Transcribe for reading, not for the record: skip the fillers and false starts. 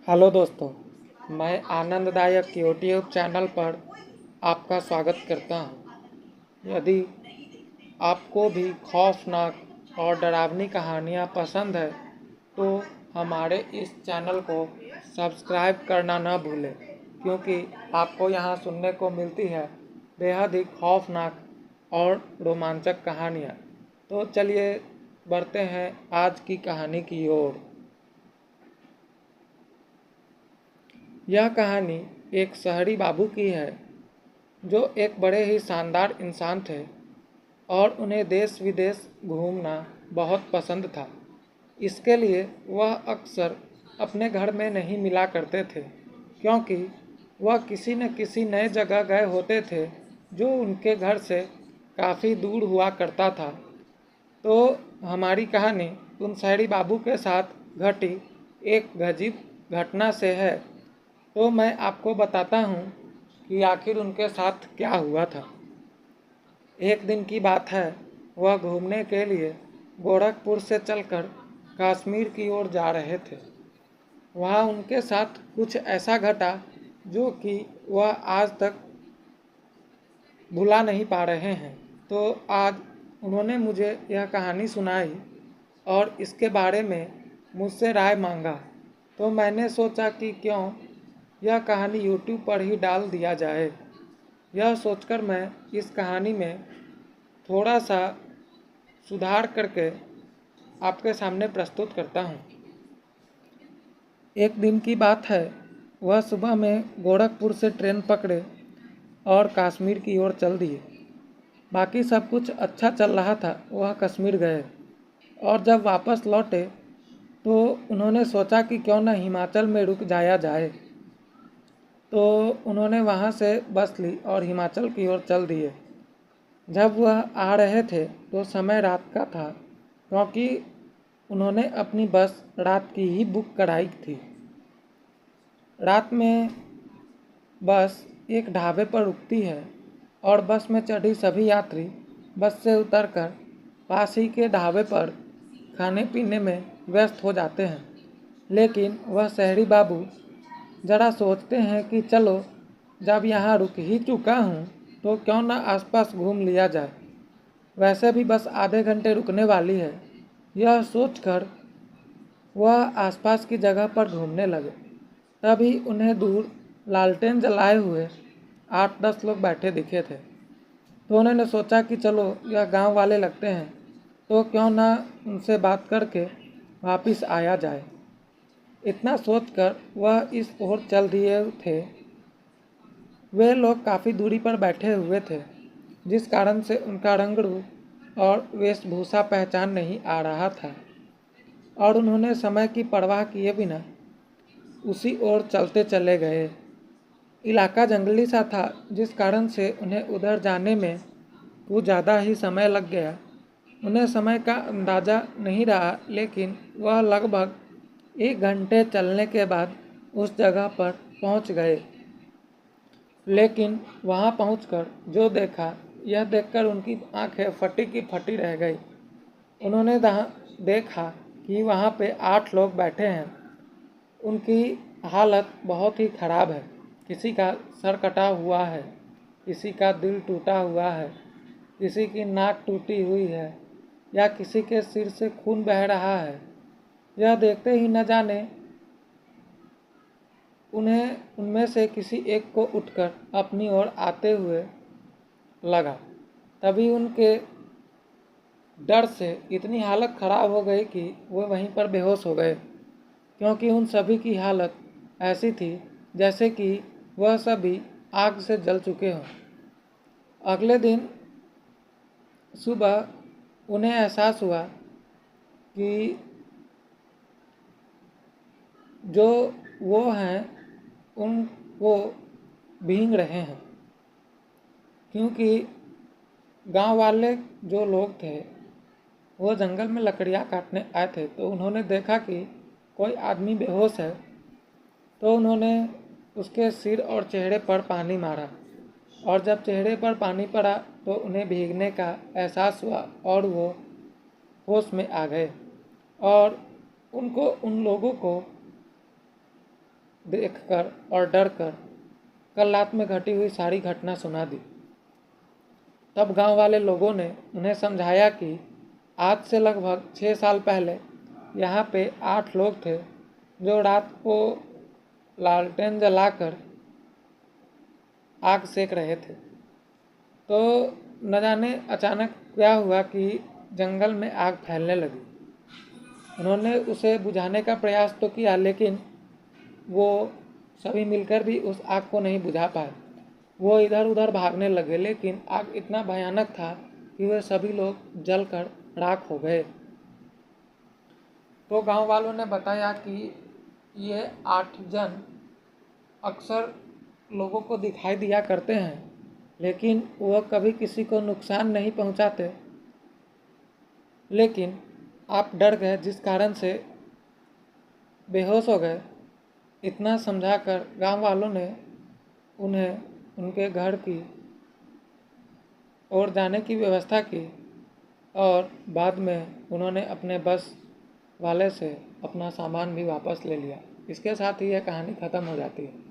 Hello दोस्तों, मैं आनंददायक यूट्यूब चैनल पर आपका स्वागत करता हूं। यदि आपको भी खौफनाक और डरावनी कहानियां पसंद है तो हमारे इस चैनल को सब्सक्राइब करना न भूलें, क्योंकि आपको यहां सुनने को मिलती है बेहद ही खौफनाक और रोमांचक कहानियां। तो चलिए बढ़ते हैं आज की कहानी की ओर। यह कहानी एक शहरी बाबू की है जो एक बड़े ही शानदार इंसान थे और उन्हें देश विदेश घूमना बहुत पसंद था। इसके लिए वह अक्सर अपने घर में नहीं मिला करते थे, क्योंकि वह किसी न किसी नए जगह गए होते थे जो उनके घर से काफ़ी दूर हुआ करता था। तो हमारी कहानी उन शहरी बाबू के साथ घटी एक अजीब घटना से है। तो मैं आपको बताता हूँ कि आखिर उनके साथ क्या हुआ था। एक दिन की बात है, वह घूमने के लिए गोरखपुर से चलकर कश्मीर की ओर जा रहे थे। वहाँ उनके साथ कुछ ऐसा घटा जो कि वह आज तक भुला नहीं पा रहे हैं। तो आज उन्होंने मुझे यह कहानी सुनाई और इसके बारे में मुझसे राय मांगा। तो मैंने सोचा कि क्यों यह कहानी YouTube पर ही डाल दिया जाए। यह सोचकर मैं इस कहानी में थोड़ा सा सुधार करके आपके सामने प्रस्तुत करता हूँ। एक दिन की बात है, वह सुबह में गोरखपुर से ट्रेन पकड़े और कश्मीर की ओर चल दिए। बाकी सब कुछ अच्छा चल रहा था। वह कश्मीर गए और जब वापस लौटे तो उन्होंने सोचा कि क्यों न हिमाचल में रुक जाया जाए। तो उन्होंने वहाँ से बस ली और हिमाचल की ओर चल दिए। जब वह आ रहे थे तो समय रात का था, क्योंकि उन्होंने अपनी बस रात की ही बुक कराई थी। रात में बस एक ढाबे पर रुकती है और बस में चढ़ी सभी यात्री बस से उतरकर पास ही के ढाबे पर खाने पीने में व्यस्त हो जाते हैं। लेकिन वह शहरी बाबू ज़रा सोचते हैं कि चलो, जब यहाँ रुक ही चुका हूँ तो क्यों ना आसपास घूम लिया जाए। वैसे भी बस आधे घंटे रुकने वाली है। यह सोचकर वह आसपास की जगह पर घूमने लगे। तभी उन्हें दूर लालटेन जलाए हुए 8-10 लोग बैठे दिखे थे। तो उन्होंने सोचा कि चलो, यह गांव वाले लगते हैं, तो क्यों ना उनसे बात करके वापस आया जाए। इतना सोचकर वह इस ओर चल दिए थे। वे लोग काफ़ी दूरी पर बैठे हुए थे, जिस कारण से उनका रंग रूप और वेशभूषा पहचान नहीं आ रहा था, और उन्होंने समय की परवाह किए बिना उसी ओर चलते चले गए। इलाका जंगली सा था, जिस कारण से उन्हें उधर जाने में कुछ ज़्यादा ही समय लग गया। उन्हें समय का अंदाज़ा नहीं रहा, लेकिन वह लगभग 1 घंटे चलने के बाद उस जगह पर पहुंच गए। लेकिन वहां पहुंचकर जो देखा, यह देखकर उनकी आंखें फटी की फटी रह गई। उन्होंने देखा कि वहां पे 8 लोग बैठे हैं। उनकी हालत बहुत ही खराब है। किसी का सर कटा हुआ है, किसी का दिल टूटा हुआ है, किसी की नाक टूटी हुई है, या किसी के सिर से खून बह रहा है। यह देखते ही न जाने उन्हें उनमें से किसी एक को उठकर अपनी ओर आते हुए लगा। तभी उनके डर से इतनी हालत खराब हो गई कि वे वहीं पर बेहोश हो गए, क्योंकि उन सभी की हालत ऐसी थी जैसे कि वह सभी आग से जल चुके हों। अगले दिन सुबह उन्हें एहसास हुआ कि जो वो हैं उन वो भीग रहे हैं, क्योंकि गांव वाले जो लोग थे वो जंगल में लकड़ियाँ काटने आए थे। तो उन्होंने देखा कि कोई आदमी बेहोश है। तो उन्होंने उसके सिर और चेहरे पर पानी मारा, और जब चेहरे पर पानी पड़ा तो उन्हें भीगने का एहसास हुआ और वो होश में आ गए। और उन लोगों को देखकर और डरकर कल रात में घटी हुई सारी घटना सुना दी। तब गांव वाले लोगों ने उन्हें समझाया कि आज से लगभग 6 साल पहले यहाँ पे 8 लोग थे जो रात को लालटेन जलाकर आग सेक रहे थे। तो न जाने अचानक क्या हुआ कि जंगल में आग फैलने लगी। उन्होंने उसे बुझाने का प्रयास तो किया, लेकिन वो सभी मिलकर भी उस आग को नहीं बुझा पाए। वो इधर उधर भागने लगे, लेकिन आग इतना भयानक था कि वे सभी लोग जलकर राख हो गए। तो गांव वालों ने बताया कि ये 8 जन अक्सर लोगों को दिखाई दिया करते हैं, लेकिन वह कभी किसी को नुकसान नहीं पहुंचाते। लेकिन आप डर गए, जिस कारण से बेहोश हो गए। इतना समझाकर गांव वालों ने उन्हें उनके घर की ओर जाने की व्यवस्था की और बाद में उन्होंने अपने बस वाले से अपना सामान भी वापस ले लिया। इसके साथ ही यह कहानी ख़त्म हो जाती है।